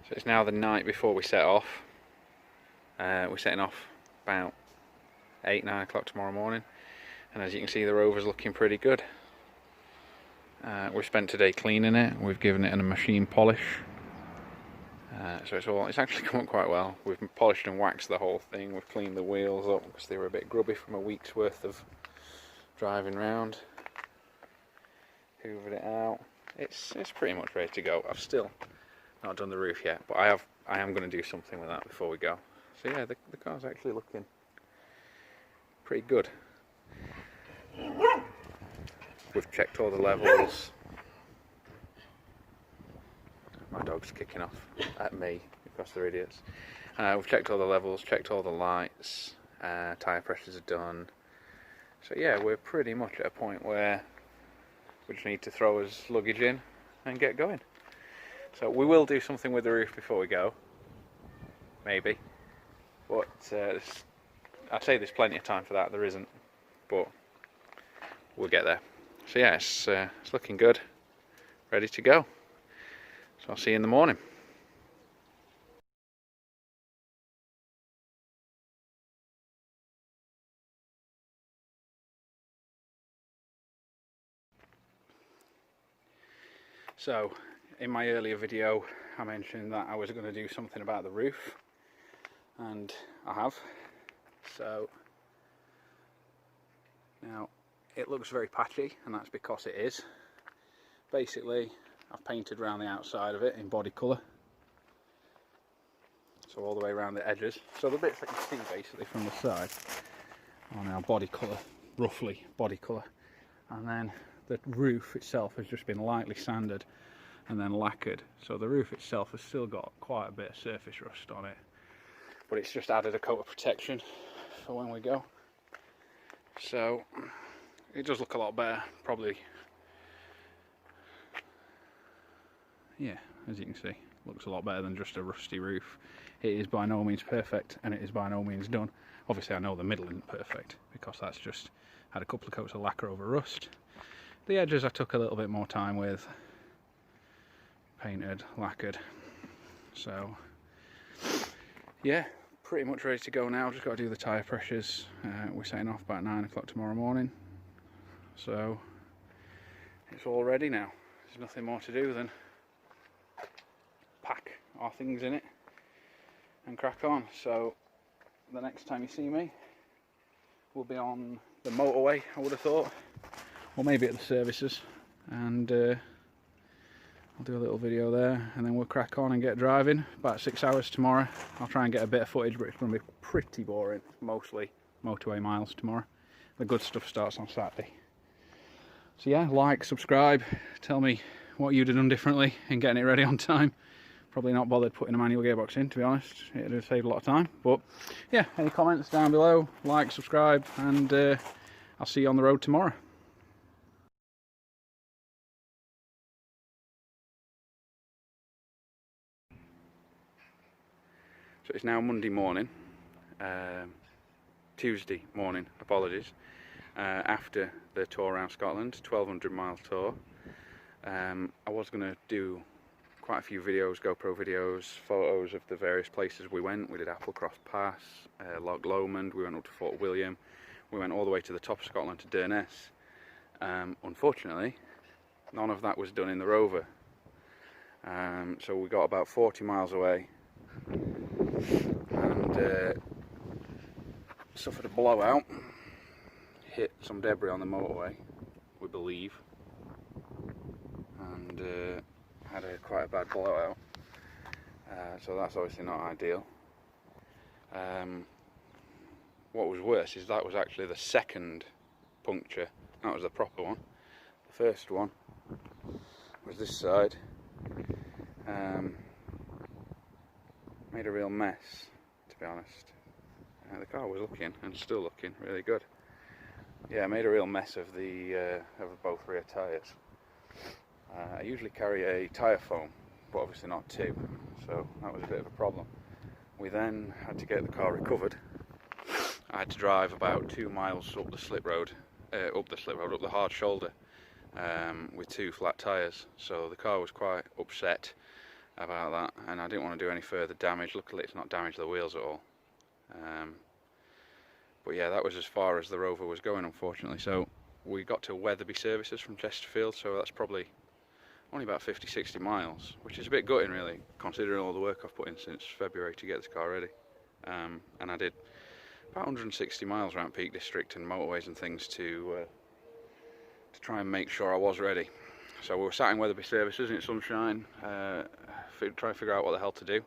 So it's now the night before we set off. We're setting off about 8-9 o'clock tomorrow morning, and as you can see, the Rover's looking pretty good. We've spent today cleaning it. We've given it a machine polish, so it's actually come up quite well. We've polished and waxed the whole thing. We've cleaned the wheels up because they were a bit grubby from a week's worth of driving round. Hoovered it out. It's pretty much ready to go. I've still not done the roof yet, but I am going to do something with that before we go. So yeah, the car's actually looking pretty good. We've checked all the levels. My dog's kicking off at me because they're idiots. We've checked all the levels, checked all the lights, tyre pressures are done. So yeah, we're pretty much at a point where we just need to throw his luggage in and get going. So we will do something with the roof before we go, maybe. But I'd say there's plenty of time for that. There isn't, but we'll get there. So yeah, it's looking good, ready to go. So I'll see you in the morning. So in my earlier video I mentioned that I was going to do something about the roof, and I have. So now it looks very patchy, and that's because it is. Basically I've painted around the outside of it in body colour, so all the way around the edges. So the bits that you see basically from the side are now body colour, roughly body colour, and then the roof itself has just been lightly sanded and then lacquered. So the roof itself has still got quite a bit of surface rust on it, but it's just added a coat of protection for when we go. So it does look a lot better, probably. Yeah, as you can see, looks a lot better than just a rusty roof. It is by no means perfect, and it is by no means done. Obviously I know the middle isn't perfect because that's just had a couple of coats of lacquer over rust. The edges I took a little bit more time with, painted, lacquered. So yeah, pretty much ready to go now. Just got to do the tyre pressures. We're setting off about 9 o'clock tomorrow morning, so it's all ready now. There's nothing more to do than pack our things in it and crack on. So the next time you see me, we'll be on the motorway, I would have thought, or maybe at the services, and I'll do a little video there, and then we'll crack on and get driving. About 6 hours tomorrow. I'll try and get a bit of footage, but it's going to be pretty boring. Mostly motorway miles tomorrow. The good stuff starts on Saturday. So yeah, like, subscribe, tell me what you'd have done differently in getting it ready on time. Probably not bothered putting a manual gearbox in, to be honest. It would have saved a lot of time. But yeah, any comments down below, like, subscribe, and I'll see you on the road tomorrow. So it's now Monday morning, Tuesday morning, apologies, after the tour around Scotland, 1200 mile tour. I was going to do quite a few videos, GoPro videos, photos of the various places we went. We did Applecross Pass, Loch Lomond, we went up to Fort William, we went all the way to the top of Scotland to Durness. Unfortunately, none of that was done in the Rover. So we got about 40 miles away and suffered a blowout, hit some debris on the motorway, we believe, and had quite a bad blowout. So that's obviously not ideal. What was worse is that was actually the second puncture. That was the proper one. The first one was this side. Made a real mess, to be honest. The car was looking, and still looking, really good. Yeah, I made a real mess of both rear tyres. I usually carry a tyre foam, but obviously not two, so that was a bit of a problem. We then had to get the car recovered. I had to drive about 2 miles up the slip road, up the hard shoulder, with 2 flat tyres. So the car was quite upset, about that, and I didn't want to do any further damage. Luckily it's not damaged the wheels at all. But yeah, that was as far as the Rover was going, unfortunately. So we got to Weatherby services from Chesterfield, so that's probably only about 50-60 miles, which is a bit gutting really, considering all the work I've put in since February to get this car ready. And I did about 160 miles around Peak District and motorways and things to try and make sure I was ready. So we were sat in Weatherby services in sunshine, trying to figure out what the hell to do.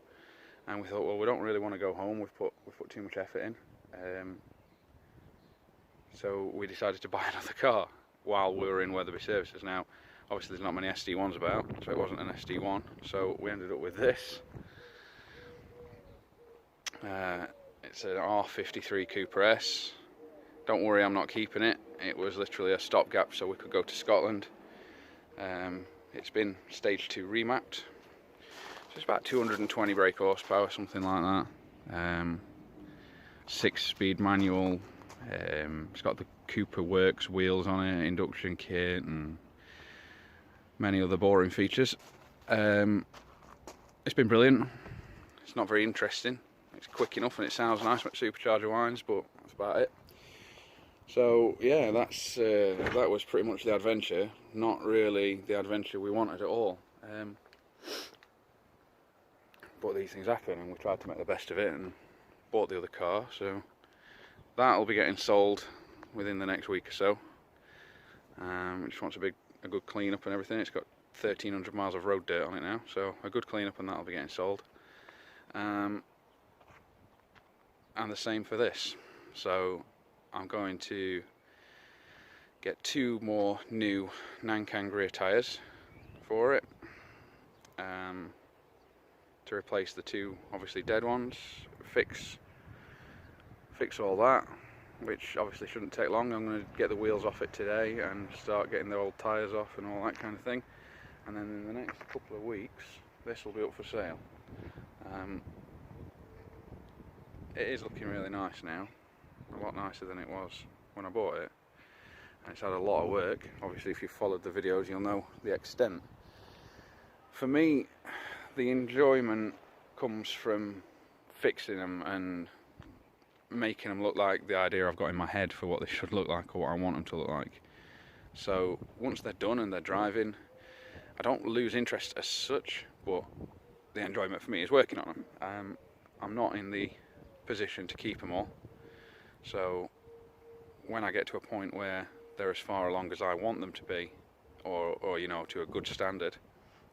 And we thought, well, we don't really want to go home. We've put too much effort in. So we decided to buy another car while we were in Weatherby services. Now, obviously there's not many SD1s about, so it wasn't an SD1. So we ended up with this. It's an R53 Cooper S. Don't worry, I'm not keeping it. It was literally a stopgap so we could go to Scotland. It's been stage 2 remapped. So it's about 220 brake horsepower, something like that. 6-speed manual. It's got the Cooper Works wheels on it, induction kit, and many other boring features. It's been brilliant. It's not very interesting. It's quick enough and it sounds nice when supercharger whines, but that's about it. So yeah, that was pretty much the adventure. Not really the adventure we wanted at all. But these things happen, and we tried to make the best of it and bought the other car. So that'll be getting sold within the next week or so. It just wants a good clean up and everything. It's got 1,300 miles of road dirt on it now, so a good clean up and that'll be getting sold. And the same for this. So I'm going to get 2 more new Nankang rear tyres for it, to replace the 2 obviously dead ones, fix all that, which obviously shouldn't take long. I'm going to get the wheels off it today and start getting the old tyres off and all that kind of thing, and then in the next couple of weeks this will be up for sale. It is looking really nice now, a lot nicer than it was when I bought it, and it's had a lot of work. Obviously if you've followed the videos you'll know the extent. For me, the enjoyment comes from fixing them and making them look like the idea I've got in my head for what they should look like or what I want them to look like. So once they're done and they're driving, I don't lose interest as such, but the enjoyment for me is working on them. I'm not in the position to keep them all, so when I get to a point where they're as far along as I want them to be, or you know, to a good standard,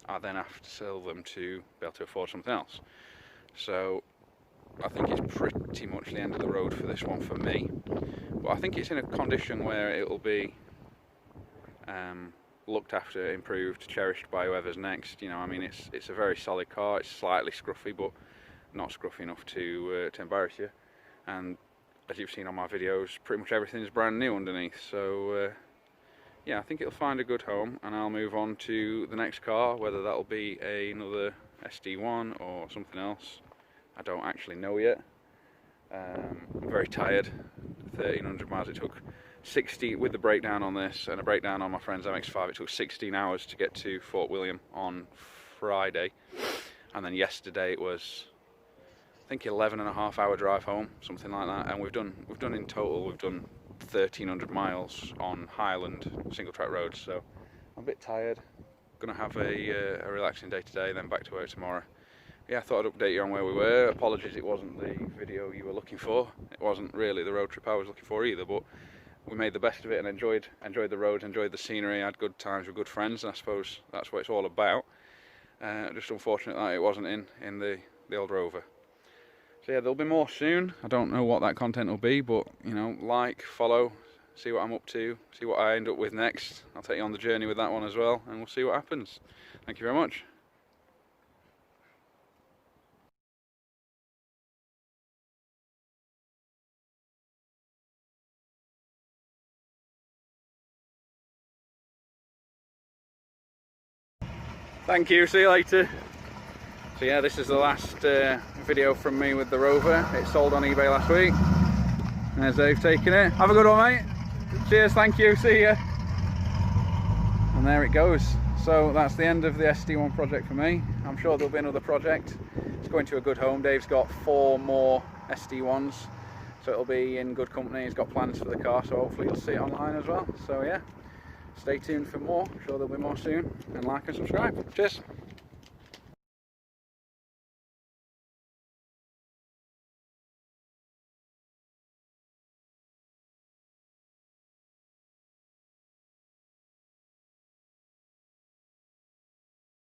I then have to sell them to be able to afford something else. So I think it's pretty much the end of the road for this one for me, but I think it's in a condition where it will be looked after, improved, cherished by whoever's next. You know, I mean, it's a very solid car. It's slightly scruffy, but not scruffy enough to embarrass you. And as you've seen on my videos, pretty much everything's brand new underneath. So yeah, I think it'll find a good home, and I'll move on to the next car, whether that'll be another SD1 or something else. I don't actually know yet. I'm very tired. 1,300 miles it took. 60 with the breakdown on this and a breakdown on my friend's MX-5. It took 16 hours to get to Fort William on Friday, and then yesterday it was, I think, 11.5-hour drive home, something like that. And we've done in total, we've done 1,300 miles on Highland single track roads. So I'm a bit tired. Gonna have a relaxing day today, then back to work tomorrow. Yeah, I thought I'd update you on where we were. Apologies, it wasn't the video you were looking for. It wasn't really the road trip I was looking for either, but we made the best of it and enjoyed the roads, enjoyed the scenery, had good times with good friends, and I suppose that's what it's all about. Just unfortunate that it wasn't in the old Rover. So yeah, there'll be more soon. I don't know what that content will be, but you know, like, follow, see what I'm up to, see what I end up with next. I'll take you on the journey with that one as well, and we'll see what happens. Thank you very much. Thank you, see you later. So yeah, this is the last video from me with the Rover. It sold on eBay last week. There's Dave taking it. Have a good one, mate. Cheers, thank you, see ya. And there it goes. So that's the end of the SD1 project for me. I'm sure there'll be another project. It's going to a good home. Dave's got 4 more SD1s, so it'll be in good company. He's got plans for the car, so hopefully you'll see it online as well. So yeah, stay tuned for more. I'm sure there'll be more soon, and like and subscribe. Cheers.